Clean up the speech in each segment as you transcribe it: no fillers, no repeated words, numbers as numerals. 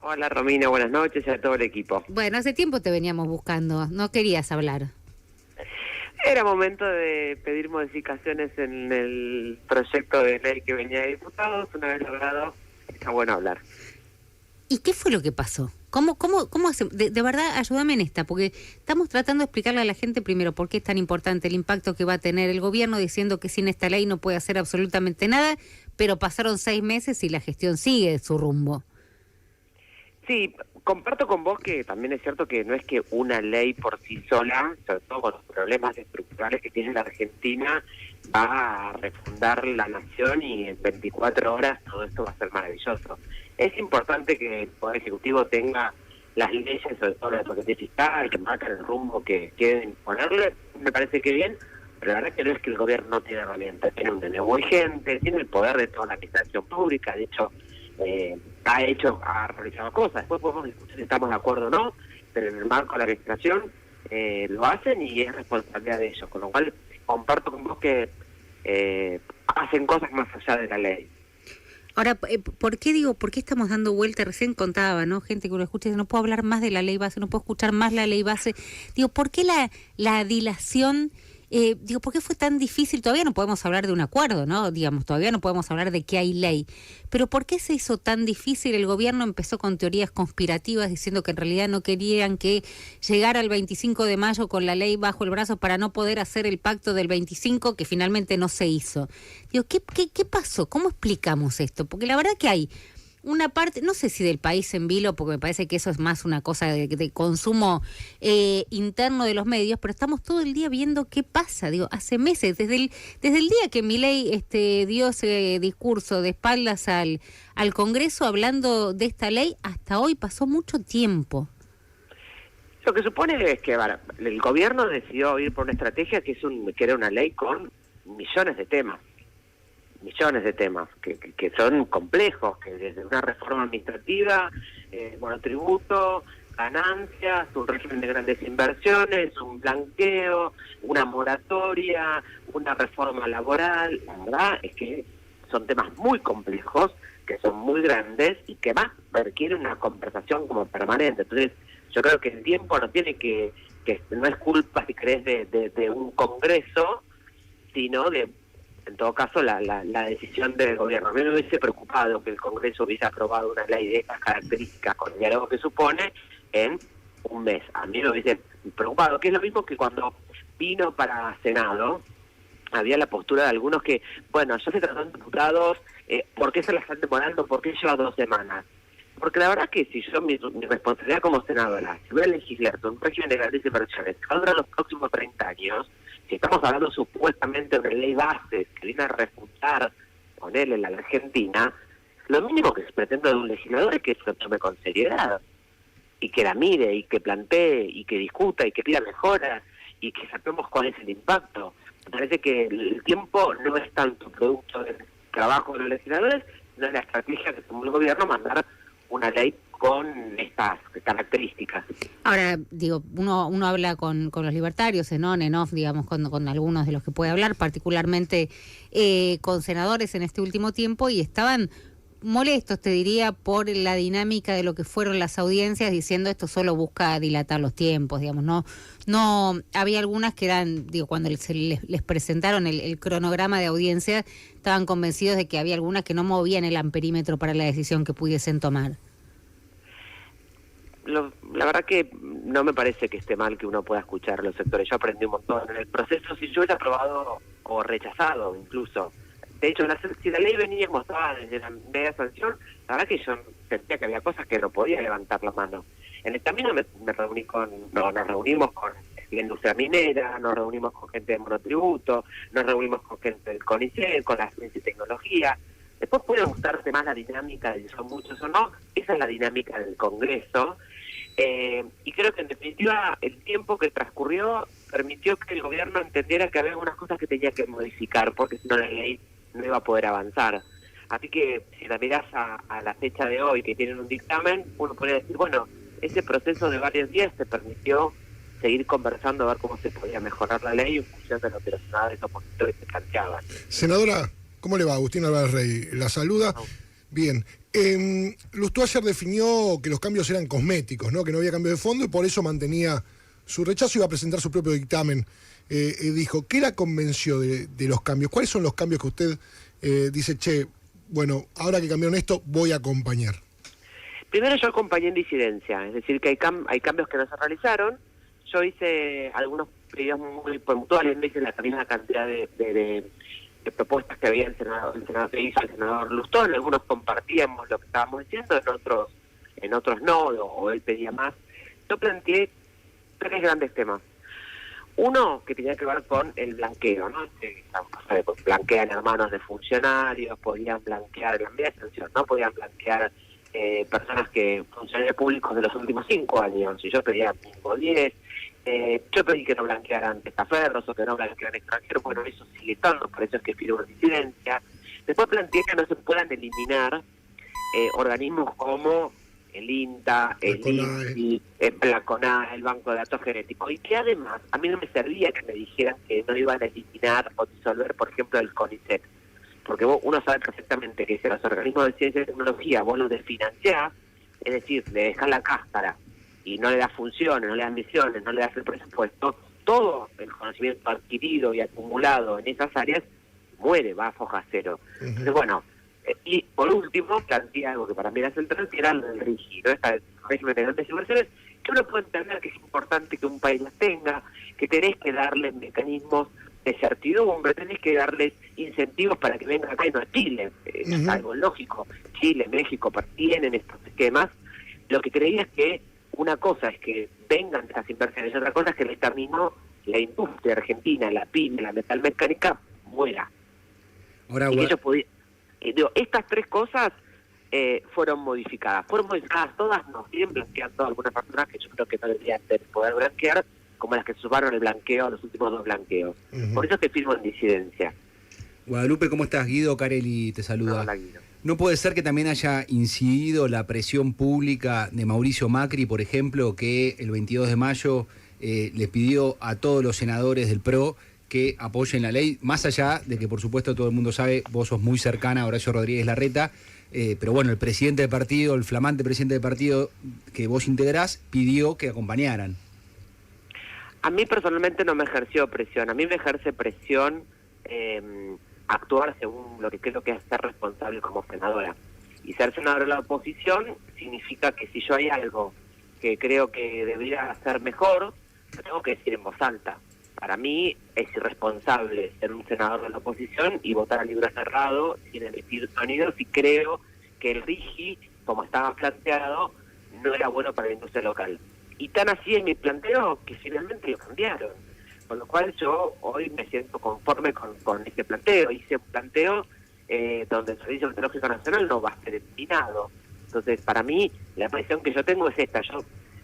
Hola Romina, buenas noches y a todo el equipo. Bueno, hace tiempo te veníamos buscando, no querías hablar. Era momento de pedir modificaciones en el proyecto de ley que venía de diputados. Una vez logrado, está bueno hablar. ¿Y qué fue lo que pasó? ¿Cómo hace? De verdad, ayúdame en esta, porque estamos tratando de explicarle a la gente primero por qué es tan importante el impacto que va a tener el gobierno diciendo que sin esta ley no puede hacer absolutamente nada, pero pasaron 6 meses y la gestión sigue su rumbo. Sí, comparto con vos que también es cierto que no es que una ley por sí sola, sobre todo con los problemas estructurales que tiene la Argentina, va a refundar la nación y en 24 horas todo esto va a ser maravilloso. Es importante que el Poder Ejecutivo tenga las leyes, sobre todo la de paquete fiscal, que marcan el rumbo que quieren imponerle, me parece que bien, pero la verdad que no es que el gobierno no tiene herramientas, tiene un DNU muy vigente, tiene el poder de toda la administración pública, de hecho, ha realizado cosas. Después podemos discutir si estamos de acuerdo o no, pero en el marco de la administración lo hacen y es responsabilidad de ellos, con lo cual comparto con vos que hacen cosas más allá de la ley. Ahora, ¿por qué estamos dando vuelta? Recién contaba, ¿no? Gente que lo escucha, no puedo hablar más de la ley base, no puedo escuchar más la ley base. Digo, ¿por qué la dilación? ¿Por qué fue tan difícil? Todavía no podemos hablar de un acuerdo, ¿no? Digamos, todavía no podemos hablar de que hay ley. Pero ¿por qué se hizo tan difícil? El gobierno empezó con teorías conspirativas diciendo que en realidad no querían que llegara el 25 de mayo con la ley bajo el brazo para no poder hacer el pacto del 25, que finalmente no se hizo. Digo, ¿qué pasó? ¿Cómo explicamos esto? Porque la verdad que hay una parte, no sé si del país en vilo, porque me parece que eso es más una cosa de consumo interno de los medios, pero estamos todo el día viendo qué pasa. Digo, hace meses, desde el día que Milei dio ese discurso de espaldas al Congreso hablando de esta ley, hasta hoy pasó mucho tiempo. Lo que supone es que el gobierno decidió ir por una estrategia que era una ley con millones de temas que son complejos, que desde una reforma administrativa, monotributo, ganancias, un régimen de grandes inversiones, un blanqueo, una moratoria, una reforma laboral. La verdad es que son temas muy complejos, que son muy grandes y que más requieren una conversación como permanente. Entonces, yo creo que el tiempo no tiene que no es culpa, si querés, de un Congreso, sino de, en todo caso, la decisión del gobierno. A mí me hubiese preocupado que el Congreso hubiese aprobado una ley de estas características con el diálogo que supone en un mes. A mí me hubiese preocupado, que es lo mismo que cuando vino para Senado, había la postura de algunos que, bueno, ya se tratan de diputados, ¿por qué se la están demorando? ¿Por qué lleva 2 semanas? Porque la verdad que si yo, mi responsabilidad como senadora, si voy a legislar con un régimen de grandes inversiones que va a durar los próximos 30 años, si estamos hablando supuestamente de ley base que viene a refundar con él en la Argentina, lo mínimo que se pretende de un legislador es que se lo tome con seriedad y que la mire y que plantee y que discuta y que pida mejoras y que sapemos cuál es el impacto. Me parece que el tiempo no es tanto producto del trabajo de los legisladores, sino de la estrategia que tomó el gobierno mandar una ley con estas características. Ahora, digo, uno habla con los libertarios, en on, en off, digamos, con algunos de los que puede hablar, particularmente con senadores en este último tiempo, y estaban molestos, te diría, por la dinámica de lo que fueron las audiencias, diciendo esto solo busca dilatar los tiempos, digamos, no había algunas que eran, digo, cuando les presentaron el cronograma de audiencia, estaban convencidos de que había algunas que no movían el amperímetro para la decisión que pudiesen tomar. La verdad que no me parece que esté mal que uno pueda escuchar a los sectores. Yo aprendí un montón en el proceso, si yo hubiera aprobado o rechazado incluso. De hecho, si la ley venía como estaba desde la media sanción, la verdad que yo sentía que había cosas que no podía levantar la mano. En el camino nos reunimos con la industria minera, nos reunimos con gente de monotributo, nos reunimos con gente del CONICET, con la ciencia y tecnología. Después puede gustarte más la dinámica de si son muchos o no, esa es la dinámica del Congreso. Y creo que en definitiva el tiempo que transcurrió permitió que el gobierno entendiera que había algunas cosas que tenía que modificar, porque si no la ley no iba a poder avanzar. Así que si la mirás a la fecha de hoy, que tienen un dictamen, uno podría decir, bueno, ese proceso de varios días te permitió seguir conversando a ver cómo se podía mejorar la ley en función de lo que los senadores opositores se planteaban. Senadora, ¿cómo le va? Agustín Álvarez Rey la saluda. Bien. Lustó ayer definió que los cambios eran cosméticos, ¿no? Que no había cambio de fondo y por eso mantenía su rechazo y iba a presentar su propio dictamen. Dijo, ¿qué la convenció de los cambios? ¿Cuáles son los cambios que usted dice, che, bueno, ahora que cambiaron esto, voy a acompañar? Primero yo acompañé en disidencia, es decir, que hay cambios que no se realizaron. Yo hice algunos pedidos muy puntuales, no hice la misma cantidad de propuestas que había el senador que hizo el senador Lustó. En algunos compartíamos lo que estábamos diciendo, en otros no, o él pedía más. Yo planteé 3 grandes temas. Uno que tenía que ver con el blanqueo, ¿no? Blanquean hermanos de funcionarios, podían blanquear, en vez de sanción, ¿no? Podían blanquear personas funcionarios públicos de los últimos 5 años, y yo pedía mínimo 10. Yo pedí que no blanquearan testaferros o que no blanquearan extranjeros. Bueno, eso sigue estando, por eso es que firmo disidencia. Después planteé que no se puedan eliminar organismos como el INTA, el INSI, la CONAE, el Banco de Datos Genéticos, y que además a mí no me servía que me dijeran que no iban a eliminar o disolver, por ejemplo, el CONICET, porque uno sabe perfectamente que si los organismos de ciencia y tecnología vos los desfinanciás, es decir, le dejás la cáscara y no le das funciones, no le das misiones, no le das el presupuesto, todo el conocimiento adquirido y acumulado en esas áreas muere, va a foja cero. Entonces, bueno, y por último, planteé algo que para mí era central, que era el RIGI, ¿no? Este régimen de grandes inversiones, que uno puede entender que es importante que un país las tenga, que tenés que darle mecanismos de certidumbre, tenés que darles incentivos para que vengan acá y no a Chile. Es algo lógico. Chile, México tienen estos esquemas. Lo que creía es que una cosa es que vengan estas inversiones y otra cosa es que en el camino la industria argentina, la pyme, la metalmecánica, muera. Ahora, y que ellos estas 3 cosas fueron modificadas. Fueron modificadas todas, no, siguen blanqueando algunas personas que yo creo que no deberían poder blanquear, como las que sumaron el blanqueo a los últimos 2 blanqueos. Por eso es que firmo en disidencia. Guadalupe, ¿cómo estás? Guido Carelli te saluda. Hola, Guido. ¿No puede ser que también haya incidido la presión pública de Mauricio Macri, por ejemplo, que el 22 de mayo le pidió a todos los senadores del PRO que apoyen la ley, más allá de que, por supuesto, todo el mundo sabe, vos sos muy cercana a Horacio Rodríguez Larreta, pero bueno, el presidente del partido, el flamante presidente del partido que vos integrás, pidió que acompañaran? A mí personalmente no me ejerció presión, a mí me ejerce presión actuar según lo que creo que es ser responsable como senadora. Y ser senadora de la oposición significa que si yo hay algo que creo que debería hacer mejor, lo tengo que decir en voz alta. Para mí es irresponsable ser un senador de la oposición y votar a libro cerrado sin emitir sonidos, y creo que el RIGI, como estaba planteado, no era bueno para la industria local. Y tan así es mi planteo que finalmente lo cambiaron. Con lo cual yo hoy me siento conforme con este planteo. Hice un planteo donde el Servicio Meteorológico Nacional no va a ser eliminado. Entonces, para mí, la presión que yo tengo es esta. Yo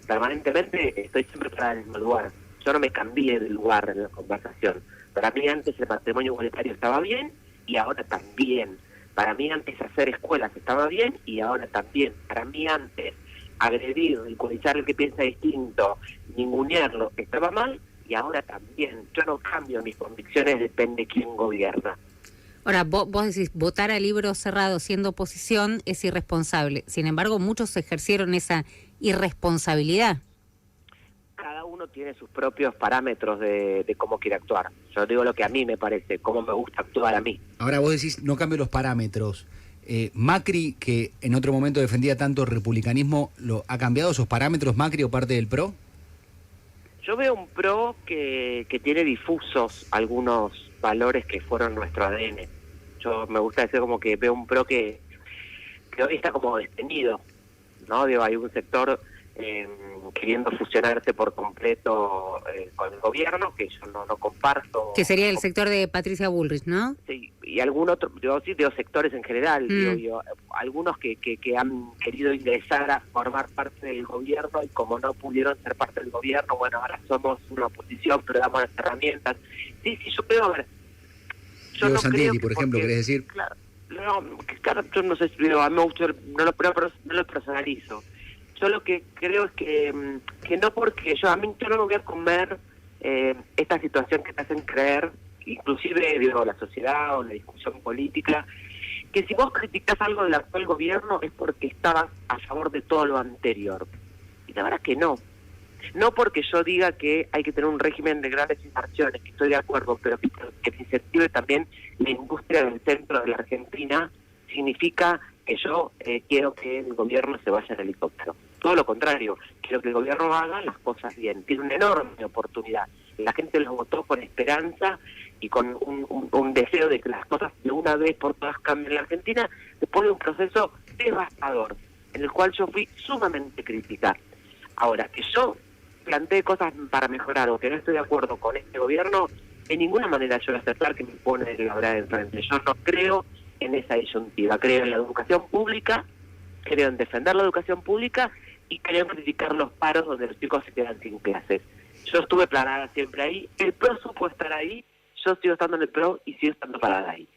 permanentemente estoy siempre para el mismo lugar. Yo no me cambié de lugar en la conversación. Para mí antes el matrimonio igualitario estaba bien y ahora también. Para mí antes hacer escuelas estaba bien y ahora también. Para mí antes agredir, ridiculizar al que piensa distinto, ningunearlo, estaba mal y ahora también. Yo no cambio mis convicciones, depende de quién gobierna. Ahora, vos decís, votar a libro cerrado siendo oposición es irresponsable. Sin embargo, muchos ejercieron esa irresponsabilidad. Cada uno tiene sus propios parámetros de cómo quiere actuar. Yo digo lo que a mí me parece, cómo me gusta actuar a mí. Ahora vos decís, no cambio los parámetros. Macri, que en otro momento defendía tanto el republicanismo, ¿ha cambiado esos parámetros Macri o parte del PRO? Yo veo un PRO que tiene difusos algunos valores que fueron nuestro ADN. Yo me gusta decir como que veo un PRO que hoy está como detenido, ¿no? Digo, hay un sector queriendo fusionarse por completo con el gobierno, que yo no comparto. Que sería el sector de Patricia Bullrich, ¿no? Sí, y algún otro, digo sectores en general, digo, algunos que han querido ingresar a formar parte del gobierno y como no pudieron ser parte del gobierno, bueno, ahora somos una oposición, pero damos las herramientas. Sí, yo creo, a ver, yo Diego no Santilli, creo por ejemplo, ¿querés decir? Claro, yo no sé si a mí no lo personalizo. Yo lo que creo es que no, porque yo no me voy a comer esta situación que te hacen creer, inclusive digo la sociedad o la discusión política, que si vos criticás algo del actual gobierno es porque estabas a favor de todo lo anterior. Y la verdad es que no. No porque yo diga que hay que tener un régimen de grandes inversiones, que estoy de acuerdo, pero que se incentive también la industria del centro de la Argentina, significa que yo quiero que el gobierno se vaya en helicóptero. Todo lo contrario, quiero que el gobierno haga las cosas bien. Tiene una enorme oportunidad. La gente los votó con esperanza y con un deseo de que las cosas de una vez por todas cambien en la Argentina, después de un proceso devastador, en el cual yo fui sumamente crítica. Ahora, que yo plantee cosas para mejorar o que no estoy de acuerdo con este gobierno, de ninguna manera yo voy a aceptar que me pone la verdad enfrente. Yo no creo en esa disyuntiva, creo en la educación pública, creo en defender la educación pública y creo en criticar los paros donde los chicos se quedan sin clases. Yo estuve parada siempre ahí, el PRO supo estar ahí, yo sigo estando en el PRO y sigo estando parada ahí.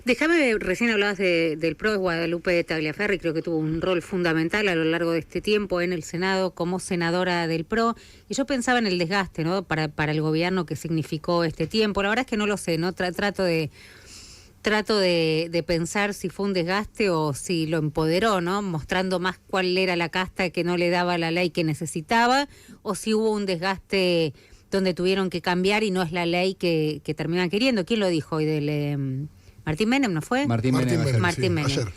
Déjame, recién hablabas del PRO de Guadalupe Tagliaferri, creo que tuvo un rol fundamental a lo largo de este tiempo en el Senado como senadora del PRO, y yo pensaba en el desgaste, ¿no?, para el gobierno que significó este tiempo. La verdad es que no lo sé, ¿no? Trato de pensar si fue un desgaste o si lo empoderó, ¿no?, mostrando más cuál era la casta que no le daba la ley que necesitaba, o si hubo un desgaste donde tuvieron que cambiar y no es la ley que terminan queriendo. ¿Quién lo dijo hoy del... Martín Menem, ¿no fue? Martín Menem. Martín Menem.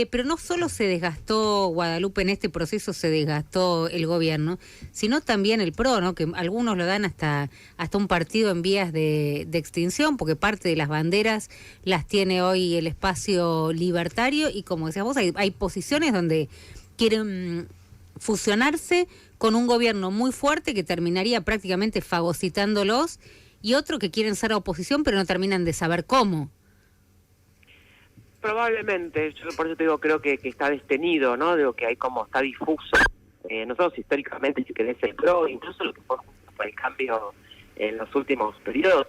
Pero no solo se desgastó Guadalupe en este proceso, se desgastó el gobierno, sino también el PRO, ¿no?, que algunos lo dan hasta un partido en vías de extinción, porque parte de las banderas las tiene hoy el espacio libertario y, como decías vos, hay posiciones donde quieren fusionarse con un gobierno muy fuerte que terminaría prácticamente fagocitándolos, y otro que quieren ser oposición pero no terminan de saber cómo. Probablemente, yo por eso te digo, creo que está destenido, ¿no? Digo que hay como, está difuso. Nosotros históricamente, si querés, el PRO, incluso lo que fue Juntos por el Cambio en los últimos periodos,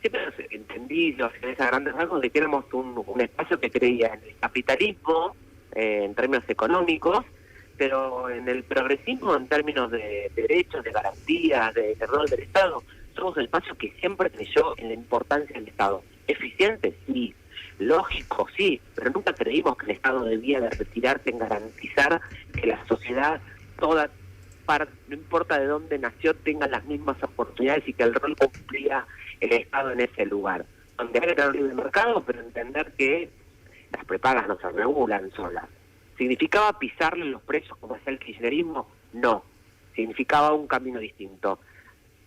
siempre nos entendidos en esos grandes rasgos de que éramos un espacio que creía en el capitalismo, en términos económicos, pero en el progresismo en términos de derechos, de garantías, de rol del Estado. Somos un espacio que siempre creyó en la importancia del Estado. ¿Eficiente? Sí. Lógico, sí, pero nunca creímos que el Estado debía de retirarse en garantizar que la sociedad toda, no importa de dónde nació, tenga las mismas oportunidades y que el rol cumplía el Estado en ese lugar. Donde hay que tener libre mercado, pero entender que las prepagas no se regulan solas. ¿Significaba pisarle los precios como hacía el kirchnerismo? No, significaba un camino distinto.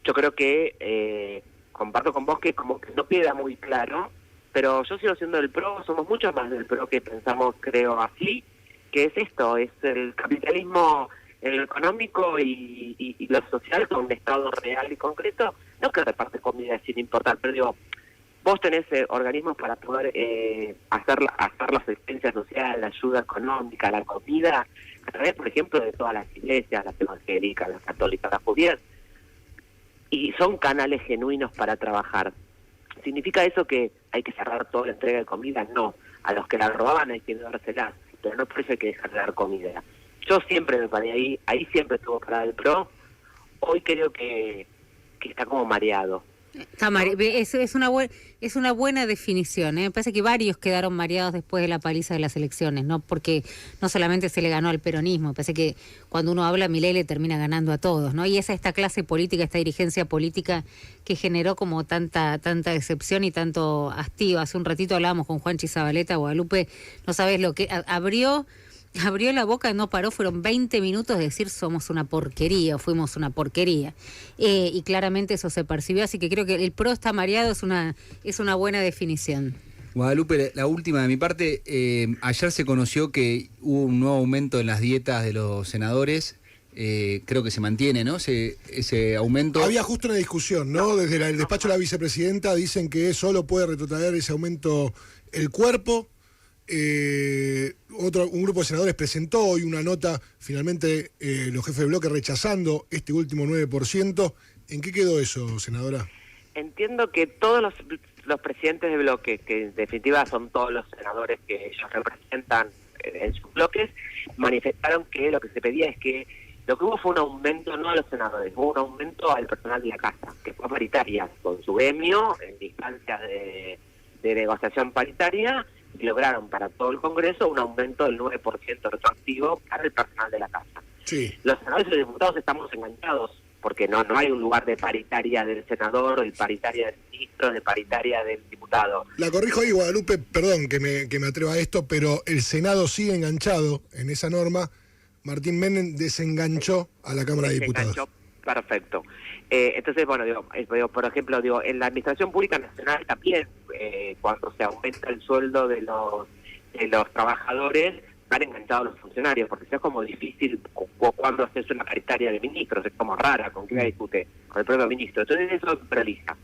Yo creo que, comparto con vos que como que no queda muy claro, pero yo sigo siendo del PRO, somos muchos más del PRO que pensamos, creo, así, que es esto, es el capitalismo en lo económico y lo social con un Estado real y concreto, no que reparte comida sin importar, pero digo, vos tenés organismos para poder hacer la asistencia social, la ayuda económica, la comida, a través, por ejemplo, de todas las iglesias, las evangélicas, las católicas, las judías, y son canales genuinos para trabajar. ¿Significa eso que hay que cerrar toda la entrega de comida? No. A los que la robaban hay que dárselas, pero no por eso hay que dejar de dar comida. Yo siempre me paré ahí siempre estuvo parada el PRO. Hoy creo que está como mareado. Es una buena definición, ¿eh? Me parece que varios quedaron mareados después de la paliza de las elecciones, ¿no? Porque no solamente se le ganó al peronismo, me parece que cuando uno habla, Milei le termina ganando a todos, ¿no? Y esta clase política, esta dirigencia política que generó como tanta decepción y tanto hastío. Hace un ratito hablábamos con Juanchi Zabaleta, Guadalupe, no sabes lo que abrió la boca, no paró, fueron 20 minutos de decir somos una porquería o fuimos una porquería. Y claramente eso se percibió, así que creo que el PRO está mareado, es una buena definición. Guadalupe, la última de mi parte, ayer se conoció que hubo un nuevo aumento en las dietas de los senadores. Creo que se mantiene, ¿no? Ese aumento. Había justo una discusión, ¿no? Desde el despacho de la vicepresidenta dicen que solo puede retrotraer ese aumento el cuerpo. Un grupo de senadores presentó hoy una nota, finalmente los jefes de bloque rechazando este último 9%. ¿En qué quedó eso, senadora? Entiendo que todos los presidentes de bloque, que en definitiva son todos los senadores que ellos representan en sus bloques, manifestaron que lo que se pedía es que lo que hubo fue un aumento, no a los senadores, hubo un aumento al personal de la casa, que fue paritaria, con su gremio, en instancias de negociación paritaria, y lograron para todo el Congreso un aumento del 9% retroactivo para el personal de la Casa. Sí. Los senadores y los diputados estamos enganchados porque no hay un lugar de paritaria del senador, de paritaria del ministro, de paritaria del diputado. La corrijo ahí, Guadalupe, perdón que me atreva a esto, pero el Senado sigue enganchado en esa norma. Martín Menem desenganchó a la Cámara de Diputados. Perfecto. Entonces, bueno, digo, por ejemplo, digo, en la Administración Pública Nacional también, cuando se aumenta el sueldo de los trabajadores, van enganchados los funcionarios, porque es como difícil cuando haces una paritaria de ministros, es como rara, ¿con quién discute? Con el propio ministro. Entonces eso realiza.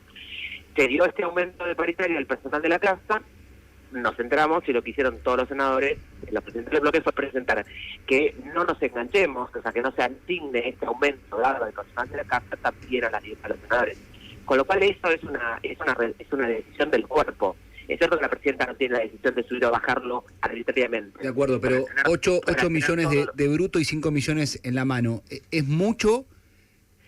Se dio este aumento de paritaria del personal de la Casa, nos enteramos y lo que hicieron todos los senadores, los presidentes del bloque, fue presentar que no nos enganchemos, o sea, que no se asigne este aumento dado del personal de la Casa también a los senadores. Con lo cual eso es una decisión del cuerpo. Es cierto que la presidenta no tiene la decisión de subir o bajarlo arbitrariamente. De acuerdo, pero 8 millones de bruto y 5 millones en la mano. ¿Es mucho?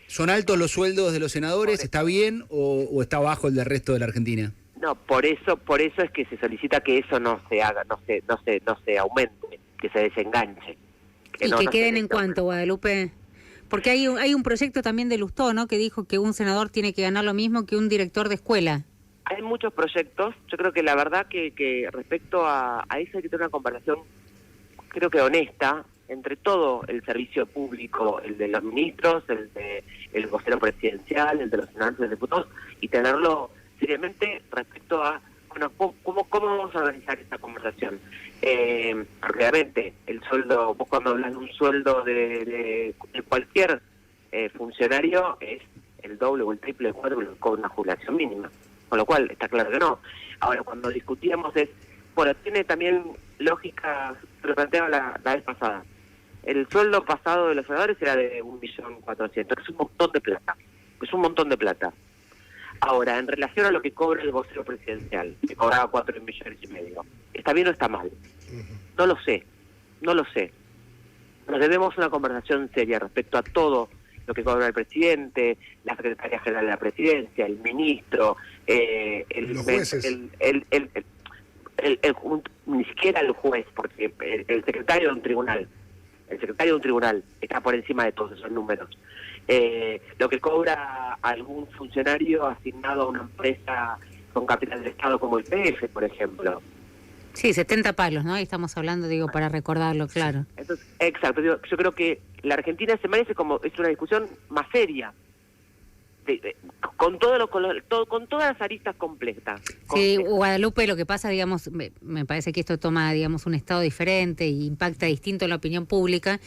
¿Son altos los sueldos de los senadores? ¿Está bien o está bajo el del resto de la Argentina? No, por eso es que se solicita que eso no se haga, no se aumente, que se desenganche. ¿Y que queden en cuánto, Guadalupe? Porque hay un proyecto también de Lustó, ¿no?, que dijo que un senador tiene que ganar lo mismo que un director de escuela. Hay muchos proyectos. Yo creo que la verdad que respecto a eso hay que tener una conversación, creo que honesta, entre todo el servicio público, el de los ministros, el vocero presidencial, el de los senadores y los diputados, y tenerlo seriamente respecto a, bueno, ¿cómo vamos a organizar esta conversación? Obviamente, el sueldo, vos cuando hablas de un sueldo de cualquier funcionario, es el doble o el triple, el cuádruple con una jubilación mínima. Con lo cual, está claro que no. Ahora, cuando discutíamos bueno, tiene también lógica, se lo planteaba la vez pasada. El sueldo pasado de los senadores era de 1.400.000, es un montón de plata. Es un montón de plata. Ahora, en relación a lo que cobra el vocero presidencial, que cobraba 4,5 millones, ¿está bien o está mal? No lo sé. Nos debemos una conversación seria respecto a todo lo que cobra el presidente, la secretaria general de la presidencia, el ministro, los jueces. Ni siquiera el juez, porque el secretario de un tribunal, está por encima de todos esos números. Lo que cobra algún funcionario asignado a una empresa con capital del Estado como el PF, por ejemplo. Sí, 70 palos, ¿no? Ahí estamos hablando, digo, para recordarlo, claro. Entonces, exacto. Yo creo que la Argentina se merece es una discusión más seria, con todas las aristas completas. Sí, Guadalupe, lo que pasa, digamos, me parece que esto toma, digamos, un estado diferente y impacta distinto en la opinión pública,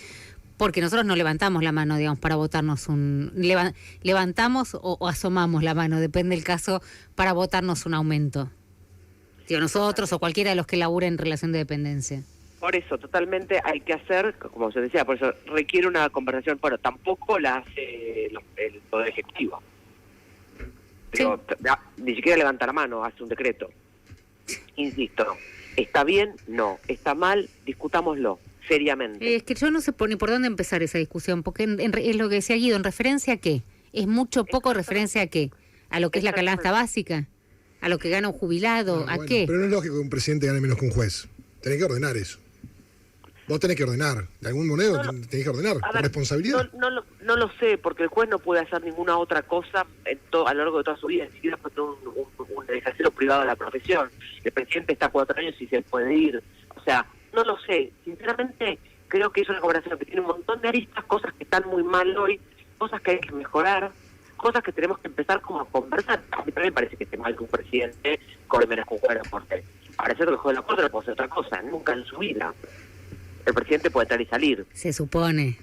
porque nosotros no levantamos la mano, digamos, para votarnos levantamos o asomamos la mano, depende del caso, para votarnos un aumento. Digo, nosotros o cualquiera de los que laburen en relación de dependencia. Por eso, totalmente hay que hacer, como yo decía, por eso requiere una conversación, pero tampoco la hace el Poder Ejecutivo. Sí. Digo, ni siquiera levanta la mano, hace un decreto. Insisto, ¿está bien? No. ¿Está mal? Discutámoslo seriamente. Es que yo no sé ni por dónde empezar esa discusión, porque es lo que decía Guido, ¿en referencia a qué? ¿Es mucho, poco referencia a qué? ¿A lo que es la canasta básica? ¿A lo que gana un jubilado? ¿A qué? Pero no es lógico que un presidente gane menos que un juez. Tenés que ordenar eso. Vos tenés que ordenar. De algún modo tenés que ordenar. ¿Con responsabilidad? No lo sé, porque el juez no puede hacer ninguna otra cosa a lo largo de toda su vida, ni siquiera puede tener un ejercicio privado de la profesión. El presidente está 4 años y se puede ir. O sea, no lo sé. Sinceramente, creo que es una conversación que tiene un montón de aristas, cosas que están muy mal hoy, cosas que hay que mejorar, cosas que tenemos que empezar como a conversar. A mí también me parece que esté mal que un presidente cobre menos que un juez de la corte. Para ser que el juez de la corte no puede hacer otra cosa, nunca en su vida. El presidente puede entrar y salir. Se supone.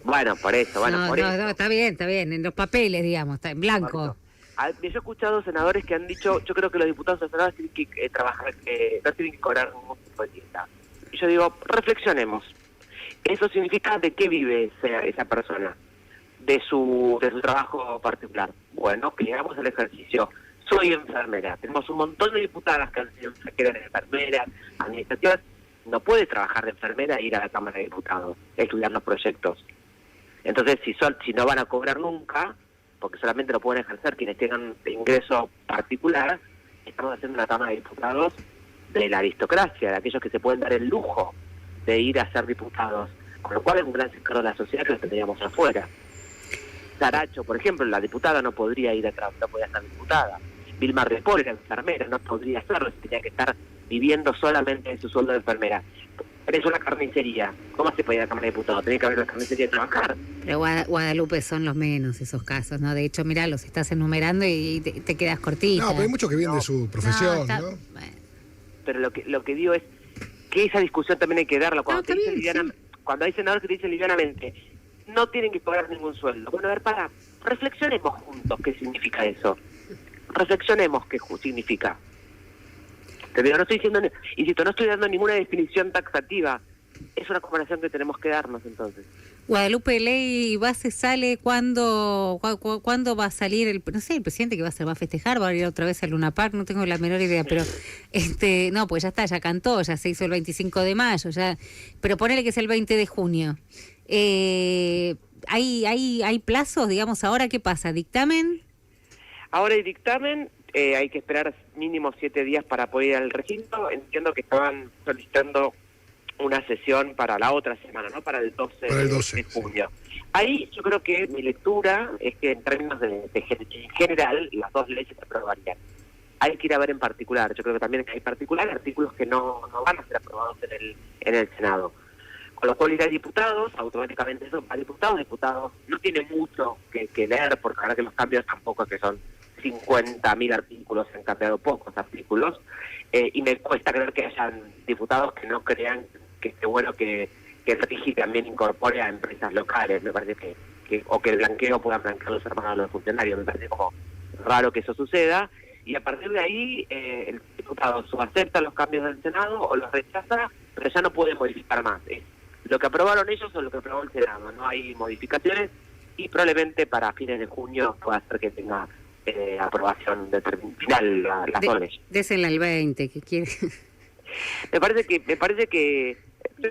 Bueno, por eso, No, está bien, en los papeles, digamos, está en blanco. Yo he escuchado senadores que han dicho, yo creo que los diputados y senadores tienen que trabajar, no tienen que cobrar ningún tipo de dieta. Y yo digo, reflexionemos. Eso significa de qué vive esa persona, de su trabajo particular. Bueno, que llegamos al ejercicio. Soy enfermera. Tenemos un montón de diputadas que han sido enfermeras, administrativas. No puede trabajar de enfermera e ir a la Cámara de Diputados, a estudiar los proyectos. Entonces, si no van a cobrar nunca, porque solamente lo pueden ejercer quienes tengan ingreso particular, estamos haciendo una Cámara de Diputados de la aristocracia, de aquellos que se pueden dar el lujo de ir a ser diputados, con lo cual es un gran sector de la sociedad que los tendríamos afuera. Saracho, por ejemplo, la diputada no podría ir atrás, no podía ser diputada. Vilma Ripoll era enfermera, no podría serlo, tenía que estar viviendo solamente de su sueldo de enfermera. Tenés una carnicería, ¿cómo se puede ir a la Cámara de Diputados? Tenés que haber una carnicería a trabajar. Pero Guadalupe son los menos esos casos, ¿no? De hecho, mirá, los estás enumerando y te quedas cortita. No, pero hay muchos que viven de su profesión, ¿no? Bueno. Pero lo que digo es que esa discusión también hay que darla. Cuando, está bien, cuando hay senadores que te dicen livianamente, no tienen que cobrar ningún sueldo. Bueno, a ver, reflexionemos juntos qué significa eso. Reflexionemos qué significa. Te digo, no estoy diciendo, insisto, no estoy dando ninguna definición taxativa. Es una comparación que tenemos que darnos entonces. Guadalupe, ley base sale ¿cuándo va a salir el, no sé, el presidente que va a festejar, va a ir otra vez al Luna Park? No tengo la menor idea, pero no, pues ya está, ya cantó, ya se hizo el 25 de mayo, ya, pero ponele que es el 20 de junio. ¿Hay plazos, digamos, ahora qué pasa? ¿Dictamen? Ahora hay dictamen, hay que esperar mínimo 7 días para poder ir al recinto. Entiendo que estaban solicitando una sesión para la otra semana, ¿no? Para el 12 de junio. Ahí yo creo que mi lectura es que en términos en general las dos leyes se aprobarían. Hay que ir a ver en particular. Yo creo que también hay particular artículos que no van a ser aprobados en el Senado. Con lo cual ir a diputados, automáticamente eso para diputados no tiene mucho que leer, porque ahora que los cambios tampoco es que son 50.000 artículos, se han cambiado pocos artículos, y me cuesta creer que hayan diputados que no crean que esté bueno que el RIGI también incorpore a empresas locales. Me parece o que el blanqueo pueda blanquear los hermanos de los funcionarios. Me parece como raro que eso suceda, y a partir de ahí el diputado o acepta los cambios del Senado o los rechaza, pero ya no puede modificar más. Es lo que aprobaron ellos o lo que aprobó el Senado. No hay modificaciones, y probablemente para fines de junio pueda ser que tenga aprobación final las dos leyes. Désenla al 20, que quiere. Me parece que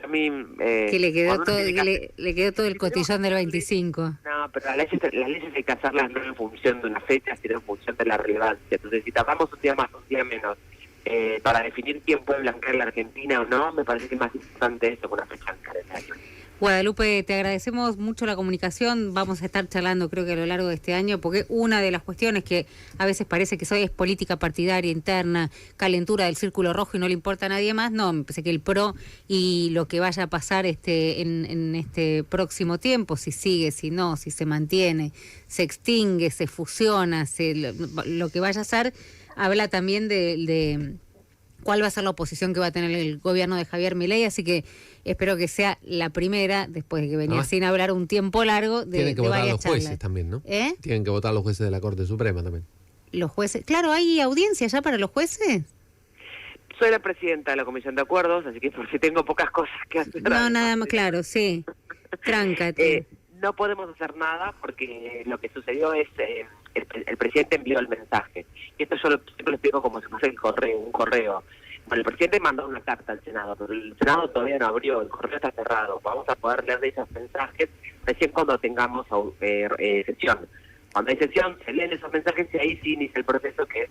a mí que le quedó todo el cotillón del 25. No, pero las leyes hay que hacerlas no en función de una fecha, sino en función de la relevancia. Entonces, si tardamos un día más, un día menos, para definir quién puede blanquear la Argentina o no, me parece que es más importante eso que una fecha en calendario. Guadalupe, te agradecemos mucho la comunicación. Vamos a estar charlando, creo que a lo largo de este año, porque una de las cuestiones que a veces parece que es política partidaria interna, calentura del círculo rojo y no le importa a nadie más. No, me parece que el PRO y lo que vaya a pasar en este próximo tiempo, si sigue, si no, si se mantiene, se extingue, se fusiona, lo que vaya a ser, habla también de cuál va a ser la oposición que va a tener el gobierno de Javier Milei, así que espero que sea la primera, después de que venía sin hablar un tiempo largo, tienen que votar los jueces charlas. también, ¿no? Tienen que votar los jueces de la Corte Suprema también. Los jueces, claro, ¿hay audiencia ya para los jueces? Soy la presidenta de la Comisión de Acuerdos, así que por si tengo pocas cosas que hacer. No, nada más, claro, sí. Tráncate. No podemos hacer nada porque lo que sucedió es el presidente envió el mensaje. Y esto yo siempre lo explico como si fuese un correo. Bueno, el presidente mandó una carta al Senado, pero el Senado todavía no abrió, el correo está cerrado. Vamos a poder leer de esos mensajes recién cuando tengamos sesión. Cuando hay sesión, se leen esos mensajes y ahí sí inicia el proceso, que es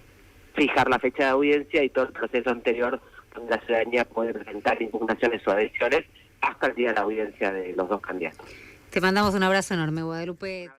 fijar la fecha de audiencia y todo el proceso anterior, donde la ciudadanía puede presentar impugnaciones o adhesiones hasta el día de la audiencia de los dos candidatos. Te mandamos un abrazo enorme, Guadalupe.